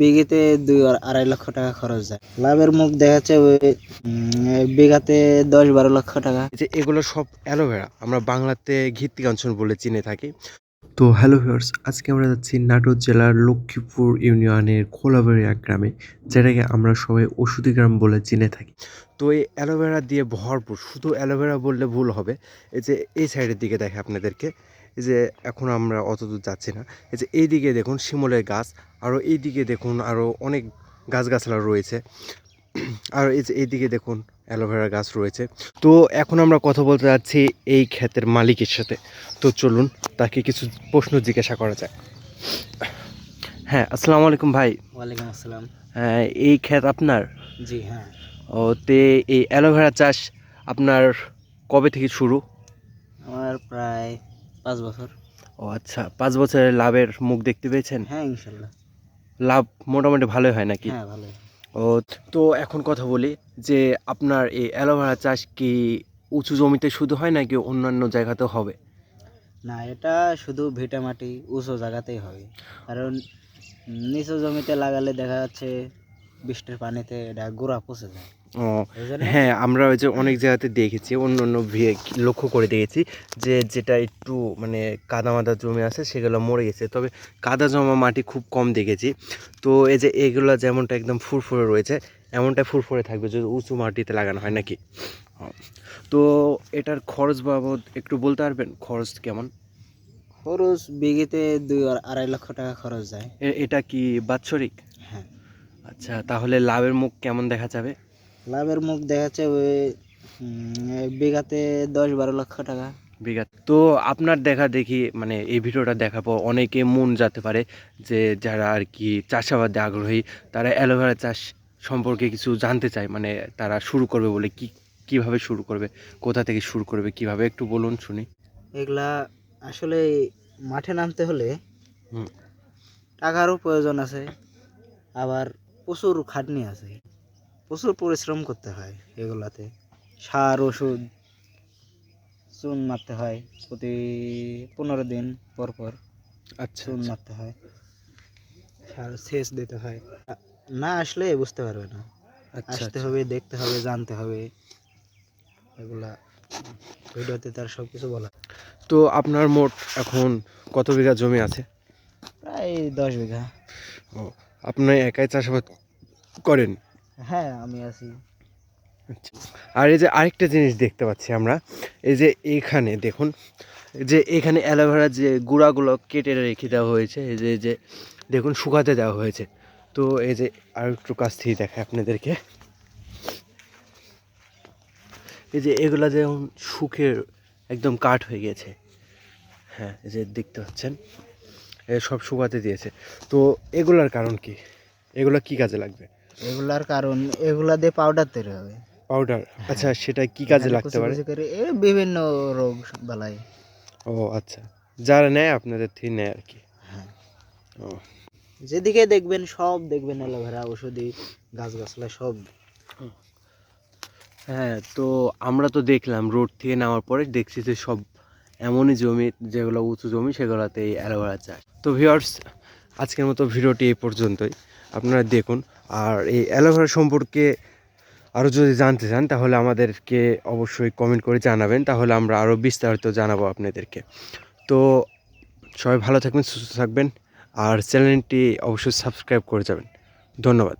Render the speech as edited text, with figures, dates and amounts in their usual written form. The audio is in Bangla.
বিঘেতে 2-2.5 লক্ষ টাকা খরচ যায়। লাভের মুখ দেখা যাচ্ছে ওই বিঘাতে 10-12 লক্ষ টাকা। যে এগুলো সব অ্যালোভেরা, আমরা বাংলাতে ঘিত্তি কাঞ্চন বলে চিনে থাকি। তো হ্যালো ভিউয়ার্স, আজকে আমরা যাচ্ছি নাটোর জেলার লক্ষ্মীপুর ইউনিয়নের খোলাবাড়ি এক গ্রামে, যেটাকে আমরা সবাই ওষুধি গ্রাম বলে চিনে থাকি। তো এই অ্যালোভেরা দিয়ে ভরপুর, শুধু অ্যালোভেরা বললে ভুল হবে। এই যে এই সাইডের দিকে দেখে আপনাদেরকে, এই যে এখন আমরা অত দূর যাচ্ছি না, এই যে এই দিকে দেখুন শিমলের গাছ, আরও এই দিকে দেখুন আরও অনেক গাছগাছলা রয়েছে, আর এই যে এইদিকে দেখুন অ্যালোভেরা গাছ রয়েছে। তো এখন আমরা কথা বলতে যাচ্ছি এই ক্ষেতের মালিকের সাথে। তো চলুন তাকে কিছু প্রশ্ন জিজ্ঞাসা করা যায়। হ্যাঁ, আসসালামু আলাইকুম ভাই। ওয়ালাইকুম আসসালাম। হ্যাঁ, এই ক্ষেত আপনার? জি হ্যাঁ। ও, তে এই অ্যালোভেরা চাষ আপনার কবে থেকে শুরু? আমার প্রায় 5 বছর। ও আচ্ছা, 5 বছরের লাভের মুখ দেখতে পেয়েছেন? হ্যাঁ ইনশাল্লাহ। লাভ মোটামুটি ভালোই হয় নাকি? হ্যাঁ ভালোই। ও, তো এখন কথা বলি যে আপনার এই অ্যালোভেরা চাষ কি উঁচু জমিতে শুধু হয় নাকি অন্যান্য জায়গাতেও হবে? না, এটা শুধু ভিটা মাটি উঁচু জায়গাতেই হবে। কারণ নিচু জমিতে লাগালে দেখা যাচ্ছে বৃষ্টির পানিতে এটা গোড়া পচে যায়। ও এই জন্য হ্যাঁ, আমরা ওই যে অনেক জায়গাতে দেখেছি, অন্য অন্য লক্ষ্য করে দেখেছি যে যেটা একটু মানে কাদা মাদা জমি আছে সেগুলো মরে গেছে, তবে কাদা জমা মাটি খুব কম দেখেছি। তো এই যে এগুলো যেমনটা একদম ফুরফুরে রয়েছে, এমনটা ফুরফুরে থাকবে যদি উঁচু মাটিতে লাগানো হয় নাকি? তো এটার খরচ বাবদ একটু বলতে পারবেন, খরচ কেমন? খরচ বিঘেতে 2-2.5 লক্ষ টাকা খরচ যায়। এটা কি বাৎসরিক? হ্যাঁ। আচ্ছা, তাহলে লাভের মুখ কেমন দেখা যাবে? লাভের মুখ দেখা যাচ্ছে ওই বিঘাতে 10-12 লক্ষ টাকা। বিঘা। তো আপনার দেখা দেখি মানে এই ভিডিওটা দেখার পর অনেকে মন যেতে পারে যে যারা আর কি চাষাবাদে আগ্রহী, তারা অ্যালোভেরা চাষ সম্পর্কে কিছু জানতে চায়, মানে তারা শুরু করবে বলে কিভাবে শুরু করবে, কোথা থেকে শুরু করবে, কিভাবে একটু বলুন শুনি। এগুলা আসলে মাঠে নামতে হলে হুম। টাকারও প্রয়োজন আছে, আবার প্রচুর খাটনি আছে, প্রচুর পরিশ্রম করতে হয় এগুলাতে। সার ওষুধ চুন মারতে হয় প্রতি 15 দিন পর পর। আচ্ছা চুন আচ্ছা মারতে হয়, সার সেচ দিতে হয়। না আসলে বুঝতে পারবে না। আচ্ছা আসতে আচ্ছা। হবে, দেখতে হবে, জানতে হবে। এগুলা ভিডিওতে তার সব কিছু বলা। তো আপনার মোট এখন কত বিঘা জমি আছে? প্রায় 10 বিঘা। ও, আপনি একাই চাষাবাদ করেন? হ্যাঁ আমি আছি। আচ্ছা। আর এই যে আরেকটা জিনিস দেখতে পাচ্ছি আমরা, এই যে এইখানে দেখুন, যে এখানে অ্যালোভেরা যে গুঁড়াগুলো কেটে রেখে দেওয়া হয়েছে, এই যে দেখুন শুকাতে দেওয়া হয়েছে। তো এই যে আর একটু কাছ থেকে দেখায় আপনাদেরকে, এই যে এগুলা যেমন শুকে একদম কাঠ হয়ে গেছে। হ্যাঁ, এই যে দেখতে পাচ্ছেন এ সব শুকাতে দিয়েছে। তো এগুলার কারণ কি, এগুলা কি কাজে লাগবে? এগুলার কারণ এগুলা দিয়ে পাউডার তৈরি হবে। পাউডার? আচ্ছা, হ্যাঁ, সেটা কি কাজে এখানে লাগতে কুচি পারে? কুচি করে বিভিন্ন রোগ বালাই। ও আচ্ছা, যারা নেয় আপনাদের থেকে নেয় আর কি। হ্যাঁ, ও যেদিকে দেখবেন সব দেখবেন অ্যালোভেরা ওষুধি গাছগাছলা সব। হ্যাঁ, তো আমরা তো দেখলাম রোড থেকে নামার পরে দেখছি যে সব এমনই জমি, যেগুলো উঁচু জমি সেগুলোতে এই অ্যালোভেরা চাষ। তো ভিউয়ার্স, আজকের মতো ভিডিওটি এই পর্যন্তই, আপনারা দেখুন। আর এই অ্যালোভেরা সম্পর্কে আরও যদি জানতে চান তাহলে আমাদেরকে অবশ্যই কমেন্ট করে জানাবেন, তাহলে আমরা আরও বিস্তারিত জানাবো আপনাদেরকে। তো সবাই ভালো থাকবেন, সুস্থ থাকবেন, আর চ্যানেলটি অবশ্যই সাবস্ক্রাইব করে যাবেন। ধন্যবাদ।